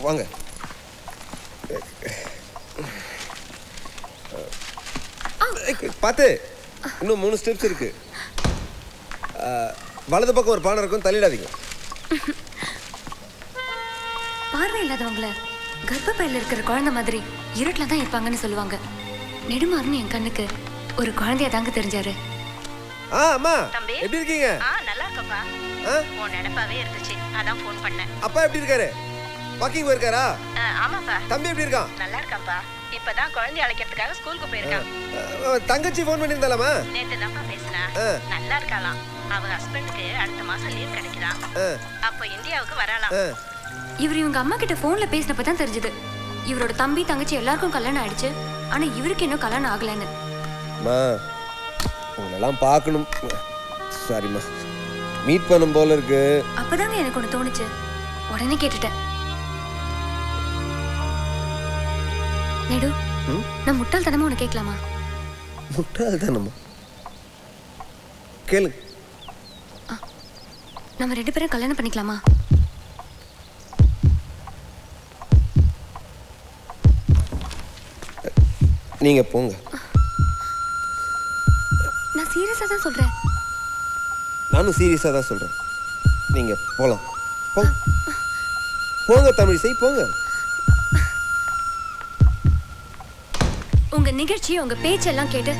வாங்க. பார்த்து, இன்னும் 3 ஸ்டெப்ஸ் இருக்கு. வலது பக்கம் ஒரு பானை இருக்கும், தள்ளிடாதீங்க. பார்வை இல்லாதவங்கள கர்ப்பப்பையில இருக்கிற குழந்தை மாதிரி இருட்டில தான் இருப்பாங்கன்னு சொல்லுவாங்க. நெடுமாறன் என் கண்ணுக்கு ஒரு குழந்தையா தாங்க தெரிஞ்சாரு. அம்மா எப்படி இருக்கீங்க? நல்லா இருக்கேன்ப்பா. உன் நினைப்பாவே இருந்துச்சு, அதான் ஃபோன் பண்ணேன். அப்பா எப்படி இருக்காரு? வாக்கிங் போயிருக்காரா? ஆமாப்பா. தம்பி எப்படி இருக்கான்? நல்லா இருக்கான்ப்பா. இப்பதான் குழந்தை அழைக்கிறதுக்காக ஸ்கூலுக்கு போயிருக்கான். தங்கச்சி ஃபோன் பண்ணிருந்தாலாமா? நேத்து தான்ப்பா பேசினா. நல்லா இருக்காளாம். அவ ஹஸ்பண்டுக்கு அடுத்த மாசம் லீவ் கிடைக்குதாம். அப்ப இந்தியாவுக்கு வரலாம். இவர் இவங்க அம்மா கிட்ட போன்ல பேசினப்ப தான் தெரிஞ்சது இவரோட தம்பி தங்கச்சி எல்லாருக்கும் கல்யாணம் ஆயிடுச்சு. ஆனா இவருக்கு இன்னும் கல்யாணம் ஆகலன்னு. உங்களெல்லாம் பார்க்கணும். சாரிம்மா, மீட் பண்ணும் போல இருக்கு. அப்பதாங்க எனக்கு ஒன்று தோணுச்சு, உடனே கேட்டுட்டேன். நெடு, நான் முட்டாள்தனமா ஒன்று கேட்கலாமா? முட்டாள்தனமா? கேளு. நம்ம 2 பேரும் கல்யாணம் பண்ணிக்கலாமா? நீங்க போங்க. நான் சீரியஸா தான் சொல்றேன். நானும் சீரியஸா தான் சொல்றேன். நீங்க போலாம். போங்க தமிழிசை, போங்க. உங்க நிகழ்ச்சி, உங்க பேச்செல்லாம் கேட்டு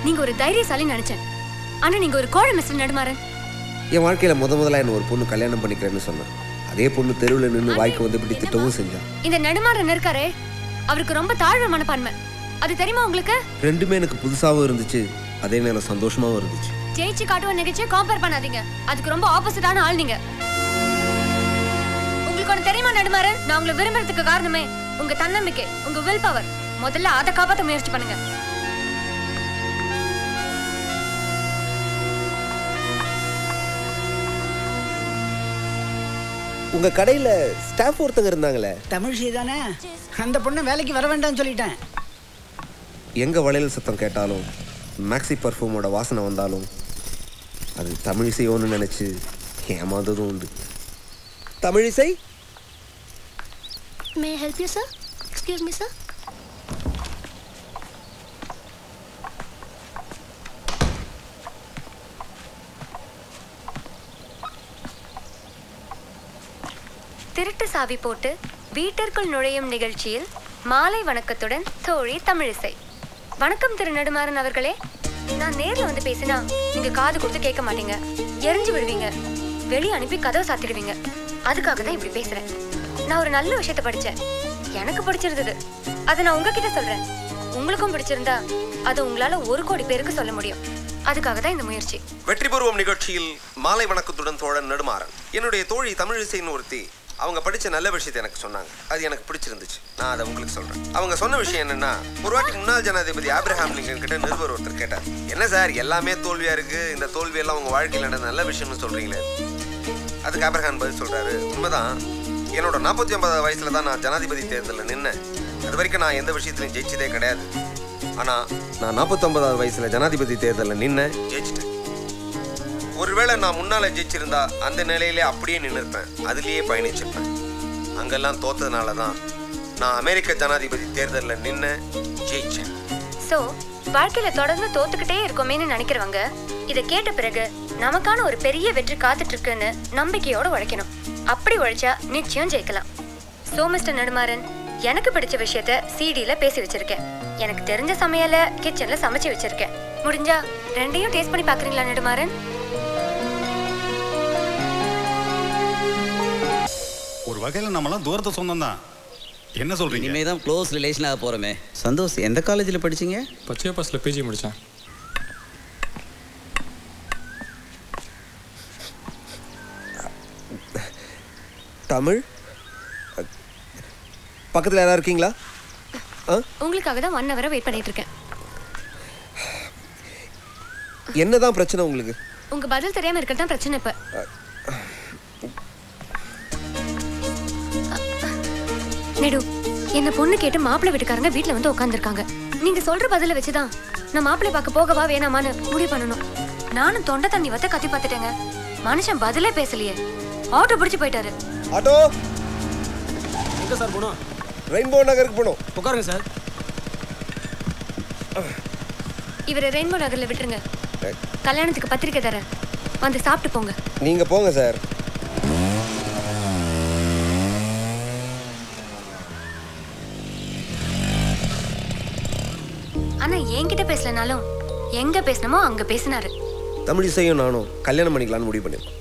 நீங்க ஒரு தைரியசாலி நினைச்சேன். ஆனா நீங்க ஒரு கோழை மிஸ்டர் நடுமாறன். என் வாழ்க்கையில முதல்ல என்ன ஒரு பொண்ணு கல்யாணம் பண்ணிக்கிறேன்னு சொன்னேன். அதே பொண்ணு தெருவில் நின்று வாய்க்கு வந்து இப்படி திட்டவும் செஞ்சான். இந்த நடுமாறன் இருக்காரே, அவருக்கு ரொம்ப தாழ்வு மனப்பான்மை. அது தெரியுமா உங்களுக்கு? ரெண்டுமே எனக்கு புதுசாவும் இருந்துச்சு, அதே நேரம் சந்தோஷமாவும் இருந்துச்சு. ஜெயிச்சு காட்டுவ நிகழ்ச்சியை கம்பேர் பண்ணாதீங்க. அதுக்கு ரொம்ப ஆப்போசிட்டான ஆள் நீங்க. உங்களுக்கு ஒன்று தெரியுமா நடுமாறன், நான் உங்களை விரும்புறதுக்கு காரணமே உங்க தன்னம்பிக்கை, உங்க வில் பவர். முதல்ல அதை காப்பாற்ற முயற்சி பண்ணுங்க. உங்க கடையில ஸ்டாஃப் ஒருத்தங்க இருந்தாங்களே, தமிழிசை தானே? அந்த பொண்ணு வேலைக்கு வர வேண்டாம்னு சொல்லிட்டேன். எங்க வளையல் சத்தம் கேட்டாலும், மேக்ஸி பர்ஃப்யூமோட வாசனை வந்தாலும் அது தமிழிசையோன்னு நினைச்சு ஏமாந்ததும் உண்டு. Tamilisai, May I help you, sir? Excuse me, sir. திருட்டு சாவி போட்டு வீட்டிற்குள் நுழையும் நிகழ்ச்சியில் மாலை வணக்கத்துடன் தோழி தமிழிசை. வணக்கம் திரு நடுமாறன் அவர்களே. நான் நேர்ல வந்து பேசினா நீங்க காது கொடுத்து கேட்க மாட்டீங்க, எரிஞ்சு விடுவீங்க, வெளியே அனுப்பி கதவை சாத்திடுவீங்க. அதுக்காக தான் இப்படி பேசுறேன். நான் ஒரு நல்ல விஷயத்தை படிச்சேன், எனக்கு பிடிச்சிருந்தது. அதை நான் உங்ககிட்ட சொல்றேன். உங்களுக்கும் பிடிச்சிருந்தா அதை உங்களால 1 கோடி பேருக்கு சொல்ல முடியும். அதுக்காக தான் இந்த முயற்சி. வெற்றிபூர்வம் நிகழ்ச்சியில் மாலை வணக்கத்துடன் தோழன் நடுமாறன். என்னுடைய தோழி தமிழிசைன்னு ஒருத்தி, அவங்க படிச்ச நல்ல விஷயத்தை எனக்கு சொன்னாங்க. அது எனக்கு பிடிச்சிருந்துச்சு, நான் அதை உங்களுக்கு சொல்றேன். அவங்க சொன்ன விஷயம் என்னன்னா, ஒரு வாட்டி முன்னாள் ஜனாதிபதி ஆப்ரஹாம் லிங்கன் கிட்ட நிருபர் ஒருத்தர் கேட்டார், என்ன சார் எல்லாமே தோல்வியா இருக்கு, இந்த தோல்வியெல்லாம் உங்க வாழ்க்கையில் நடந்த நல்ல விஷயம்னு சொல்றீங்களே? அதுக்கு ஆப்ரஹாம் பதில் சொல்றாரு, உண்மைதான், என்னோட 49 வயசுல தான் நான் ஜனாதிபதி தேர்தலில் நின்னேன். அது வரைக்கும் நான் எந்த விஷயத்திலையும் ஜெயிச்சதே கிடையாது. ஆனா நான் 49 வயசுல ஜனாதிபதி தேர்தலில் நின்னேன், ஜெயிச்சிட்டேன். ஒருவேளை நான் முன்னால ஜெயிச்சிருந்தா அந்த நிலையிலே அப்படியே நின்றுருப்பேன், அதுலேயே பயணிச்சிருப்பேன். அங்கெல்லாம் தோத்ததுனால தான் நான் அமெரிக்க ஜனாதிபதி தேர்தலில் நின்று ஜெயிச்சேன். ஸோ வாழ்க்கையில தொடர்ந்து தோத்துக்கிட்டே இருக்கோமேன்னு நினைக்கிறவங்க இதை கேட்ட பிறகு நமக்கான ஒரு பெரிய வெற்றி காத்துட்டு இருக்குன்னு நம்பிக்கையோட உழைக்கணும். அப்படி உழைச்சா நிச்சயம் ஜெயிக்கலாம். ஸோ மிஸ்டர் நடுமாறன், எனக்கு பிடிச்ச விஷயத்த சிடியில பேசி வச்சிருக்கேன். எனக்கு தெரிஞ்ச சமையல கிச்சன்ல சமைச்சு வச்சிருக்கேன். முடிஞ்சா 2யும் டேஸ்ட் பண்ணி பாக்குறீங்களா நடுமாறன்? ஒரு வகையில் நம்மலாம் தூரத்தை சொந்தம் தான். என்ன சொல்றீங்க? இனிமே தான் க்ளோஸ் ரிலேஷனாக போகிறோமே. சந்தோஷ், எந்த காலேஜில் படிச்சீங்க? பச்சையப்பாஸில் பிஜி முடித்தேன். தமிழ் பக்கத்தில் யாராவது இருக்கீங்களா? உங்களுக்காக தான் 1 hour வெயிட் பண்ணிட்டு இருக்கேன். என்னதான் பிரச்சனை உங்களுக்கு? உங்க பதில் தெரியாம இருக்கிறது தான் பிரச்சனை. இப்ப நெடு, என்ன பொண்ணு கேட்டு மாப்பிள்ளை வீட்டுக்காரங்க வீட்டுல வந்து உட்காந்துருக்காங்க. நீங்க சொல்ற பதில வச்சுதான் நான் மாப்பிள்ளை பார்க்க போகவா வேணாமான்னு முடிவு பண்ணணும். நானும் தொண்டை தண்ணி வத்த கத்தி பார்த்துட்டேங்க. மனுஷன் பதிலே பேசலையே. ஆட்டோ பிடிச்சு போயிட்டாரு. ஆட்டோ எங்கே சார் போகணும்? ரெயின்போ நகருக்கு போகணும். உட்காருங்க சார். இவரை ரெயின்போ நகர்ல விட்டுருங்க. கல்யாணத்துக்கு பத்திரிக்கை தரேன், வந்து சாப்பிட்டு போங்க. நீங்க போங்க சார். ஆனா என்கிட்ட பேசலனாலும் எங்க பேசணுமோ அங்க பேசினாரு. தமிழிசையும் நானும் கல்யாணம் பண்ணிக்கலாம்னு முடிவு பண்ணிருக்கோம்.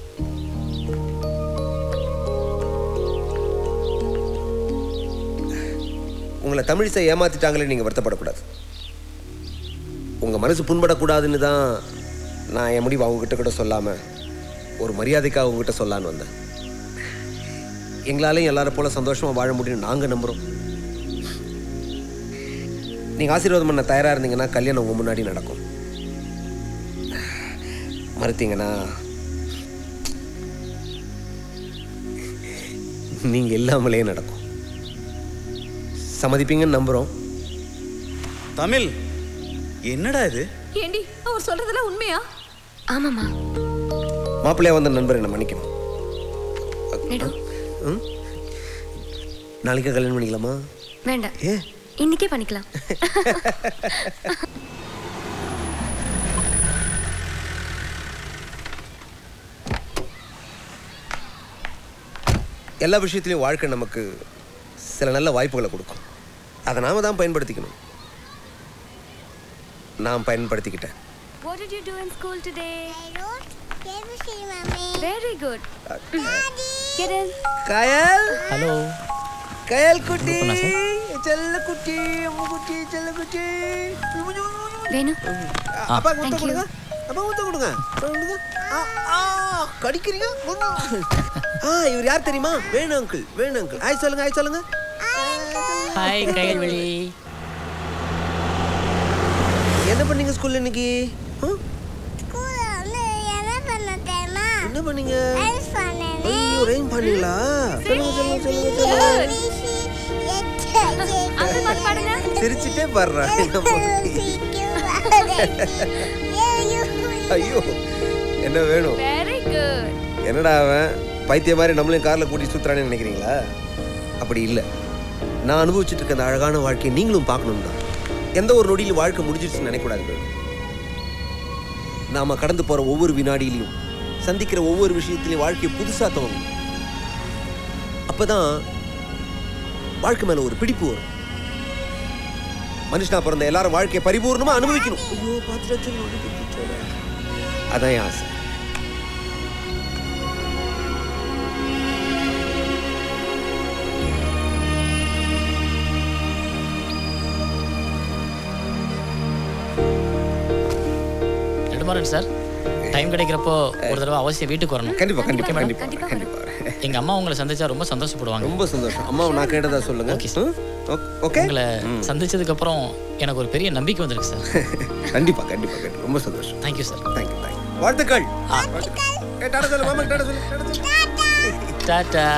உங்களை தமிழிசை ஏமாத்திட்டாங்களே நீங்க வருத்தப்படக்கூடாது. உங்க மனசு புண்படக்கூடாதுன்னு தான் நான் என் முடிவு அவங்ககிட்ட கூட சொல்லாம ஒரு மரியாதைக்காக உங்ககிட்ட சொல்லான்னு வந்தேன். எங்களாலையும் எல்லாரும் போல சந்தோஷமா வாழ முடியும் நாங்க நம்புறோம். நீங்க ஆசீர்வாதம் பண்ண தயாரா இருந்தீங்கன்னா கல்யாணம் உங்க முன்னாடி நடக்கும். மறுத்தீங்கன்னா நீங்க இல்லாமலே நடக்கும். சம்மதிப்பீங்கன்னு நம்புறோம். தமிழ் என்னடா இது? ஏண்டி அவர் சொல்றதெல்லாம் உண்மையா? ஆமாமா. மாப்பிள்ளையா வந்த நண்பர் என்ன மன்னிக்கணும். நெடு நாளைக்கே கல்யாணம் பண்ணிக்கலாமா? வேண்டாம், ஏ இன்னைக்கே பண்ணிக்கலாம். எல்லா விஷயத்துலையும் வாழ்க்கை நமக்கு சில நல்ல வாய்ப்புகளை கொடுக்கும். அதை நாம தான் பயன்படுத்திக்கணும். நான் பயன்படுத்திக்கிட்டேன். What did you do in school today? I wrote ABC, Mommy. Very good. Get in. Kayal. Hello. Kayal குட்டி. செல்ல குட்டி, அம்மா குட்டி, செல்ல குட்டி. வேணு. அப்பா முத்த கொடுங்க. அப்பா முத்த கொடுங்க. கடிக்கிறீங்க? இவர் யார் தெரியுமா? வேணு அங்கிள். வேணு அங்கிள். ஹாய் சொல்லுங்க, ஹாய் சொல்லுங்க. ஹாய் கயல்வெளி. என்ன பண்ணீங்க ஸ்கூல்ல இன்னைக்கு? ஸ்கூல்ல வந்து என்ன பண்ண தெரியுமா? என்ன பண்ணீங்க? ரைம்ஸ் பண்ணேன். ஐயோ, ரைம் பண்ணீங்களா? சொல்லுங்க சொல்லுங்க சொல்லுங்க. அங்கிள் பாட்டு பாடுங்க. சிரிச்சிட்டே பாடுறா. ஐயோ, என்ன வேணும்? Very good. என்னடா அவன் பைத்திய மாதிரி நம்மளையும் கார்ல கூட்டி சுத்துறான்னு நினைக்கிறீங்களா? அப்படி இல்லை. நான் அனுபவிச்சுட்டு இருக்க அந்த அழகான வாழ்க்கையை நீங்களும் பார்க்கணும் தான். எந்த ஒரு நொடியிலும் வாழ்க்கை முடிஞ்சிருச்சுன்னு நினைக்கூடாது. நாம கடந்து போற ஒவ்வொரு வினாடியிலையும் சந்திக்கிற ஒவ்வொரு விஷயத்திலையும் வாழ்க்கையை புதுசா துவங்கும். அப்பதான் வாழ்க்கை மேல ஒரு பிடிப்பு வரும். மனுஷனா பிறந்த எல்லாரும் வாழ்க்கையை பரிபூர்ணமா அனுபவிக்கணும். ஐயோ, பார்த்துட்டு அதான் என் ஆசை. நெடுமாறன் சார், டைம் கிடைக்கிறப்போ ஒரு தடவை அவசியம் வீட்டுக்கு வரணும். கண்டிப்பா கண்டிப்பா கண்டிப்பா கண்டிப்பா. எங்க அம்மா உங்களை சந்திச்சா ரொம்ப சந்தோஷப்படுவாங்க. ரொம்ப சந்தோஷம். அம்மா நான் கேட்டதா சொல்லுங்க. ஓகே. உங்களை சந்திச்சதுக்கு அப்புறம் எனக்கு ஒரு பெரிய நம்பிக்கை வந்திருக்கு சார். கண்டிப்பா கண்டிப்பா கண்டிப்பா. ரொம்ப சந்தோஷம். Thank you sir. Thank you thank you. வாழ்த்துக்கள். டாடா சொல்லு மாமா. டாடா சொல்லு. டாடா.